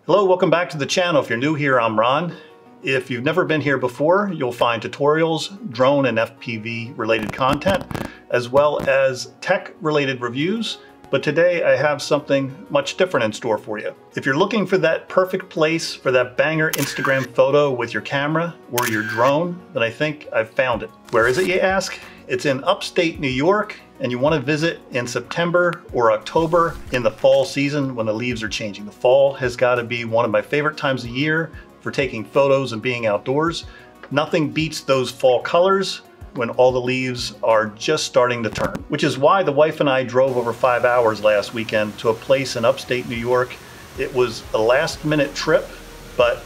Hello, welcome back to the channel. If you're new here, I'm Ron. If you've never been here before, you'll find tutorials, drone and FPV related content, as well as tech related reviews. But today I have something much different in store for you. If you're looking for that perfect place for that banger Instagram photo with your camera or your drone, then I think I've found it. Where is it, you ask? It's in upstate New York, and you want to visit in September or October in the fall season when the leaves are changing. The fall has got to be one of my favorite times of year for taking photos and being outdoors. Nothing beats those fall colors when all the leaves are just starting to turn, which is why the wife and I drove over 5 hours last weekend to a place in upstate New York. It was a last-minute trip, but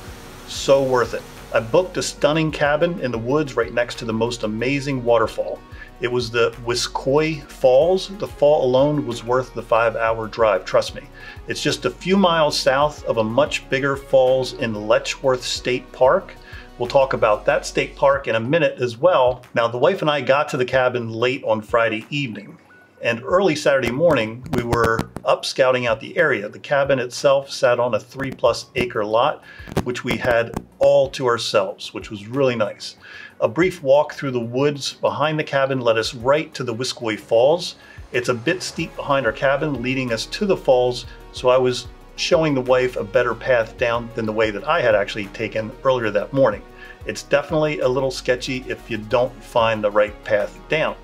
so worth it. I booked a stunning cabin in the woods right next to the most amazing waterfall. It was the Wiscoye Falls. The fall alone was worth the 5-hour drive, trust me. It's just a few miles south of a much bigger falls in Letchworth State Park. We'll talk about that state park in a minute as well. Now, the wife and I got to the cabin late on Friday evening, and early Saturday morning, we were up scouting out the area. The cabin itself sat on a 3+ acre lot, which we had all to ourselves, which was really nice. A brief walk through the woods behind the cabin led us right to the Wiscoye Falls. It's a bit steep behind our cabin, leading us to the falls, so I was showing the wife a better path down than the way that I had actually taken earlier that morning. It's definitely a little sketchy if you don't find the right path down.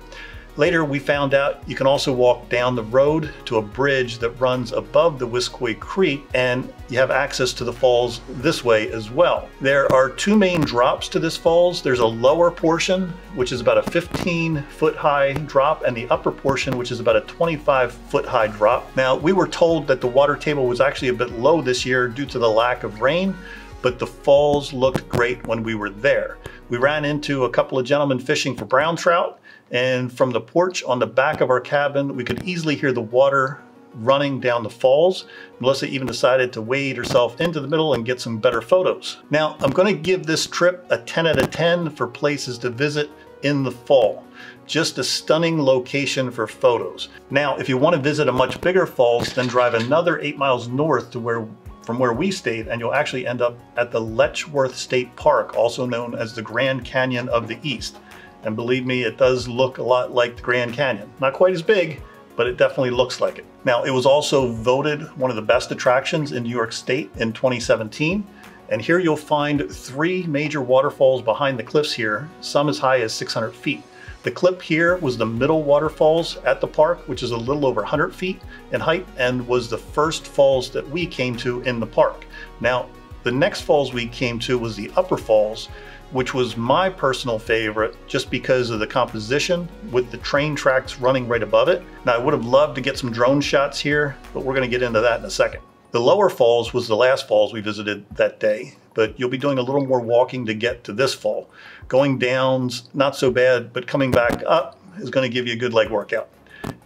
Later, we found out you can also walk down the road to a bridge that runs above the Wiscoye Creek, and you have access to the falls this way as well. There are two main drops to this falls. There's a lower portion, which is about a 15-foot high drop, and the upper portion, which is about a 25-foot high drop. Now, we were told that the water table was actually a bit low this year due to the lack of rain, but the falls looked great when we were there. We ran into a couple of gentlemen fishing for brown trout, and from the porch on the back of our cabin, we could easily hear the water running down the falls. Melissa even decided to wade herself into the middle and get some better photos. Now, I'm going to give this trip a 10 out of 10 for places to visit in the fall. Just a stunning location for photos. Now, if you want to visit a much bigger falls, then drive another 8 miles north to from where we stayed, and you'll actually end up at the Letchworth State Park, also known as the Grand Canyon of the East. And believe me, it does look a lot like the Grand Canyon. Not quite as big, but it definitely looks like it. Now, it was also voted one of the best attractions in New York State in 2017. And here you'll find 3 major waterfalls behind the cliffs here, some as high as 600 feet. The cliff here was the middle waterfalls at the park, which is a little over 100 feet in height, and was the first falls that we came to in the park. Now, the next falls we came to was the upper falls, which was my personal favorite just because of the composition with the train tracks running right above it. Now, I would have loved to get some drone shots here, but we're going to get into that in a second. The lower falls was the last falls we visited that day, but you'll be doing a little more walking to get to this fall. Going down's not so bad, but coming back up is going to give you a good leg workout.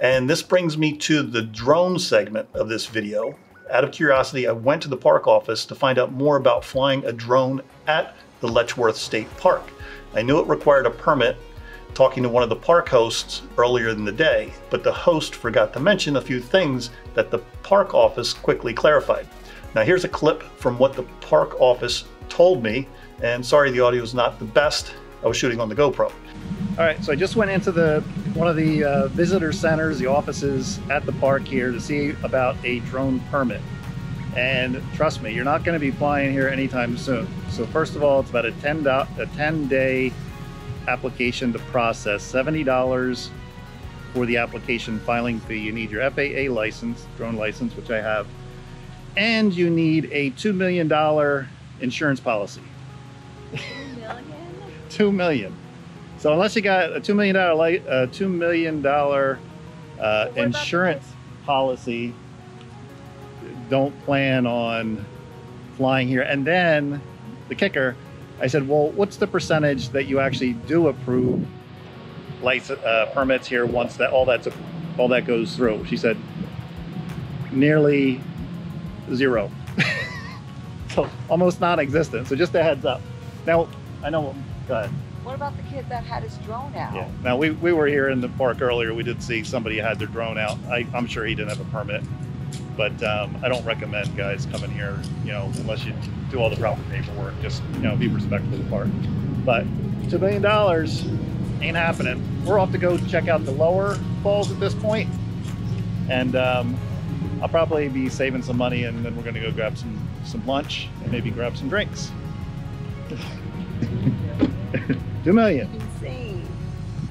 And this brings me to the drone segment of this video. Out of curiosity, I went to the park office to find out more about flying a drone at the Letchworth State Park. I knew it required a permit, talking to one of the park hosts earlier in the day, but the host forgot to mention a few things that the park office quickly clarified. Now, here's a clip from what the park office told me, and sorry the audio is not the best. I was shooting on the GoPro. All right, so I just went into one of the visitor centers, the offices at the park here, to see about a drone permit. And trust me, you're not going to be flying here anytime soon. So first of all, it's about a 10-day application to process, $70 for the application filing fee. You need your FAA license, drone license, which I have, and you need a $2 million insurance policy. $2 million? $2 million. So unless you got a $2 million insurance policy, don't plan on flying here. And then the kicker, I said, well, what's the percentage that you actually do approve license permits here once that all that goes through? She said nearly 0. So almost non-existent. So just a heads up. Now I know. Go ahead. What about the kid that had his drone out? Yeah. Now we were here in the park earlier. We did see somebody had their drone out. I'm sure he didn't have a permit. but I don't recommend guys coming here, you know, unless you do all the proper paperwork. Just, you know, be respectful of the park. But $2 million ain't happening. We're off to go check out the lower falls at this point, and I'll probably be saving some money, and then we're going to go grab some lunch and maybe grab some drinks. $2 million. Insane.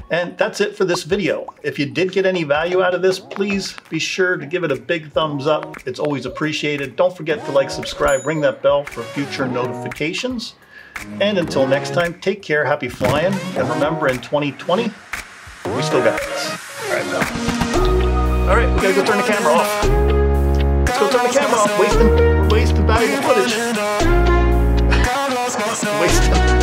And that's it for this video. If you did get any value out of this, please be sure to give it a big thumbs up. It's always appreciated. Don't forget to like, subscribe, ring that bell for future notifications. And until next time, take care, happy flying, and remember, in 2020, we still got this. All right, Bill. All right, we gotta go turn the camera off. Let's go turn the camera off. We're wasting valuable footage. Wasting.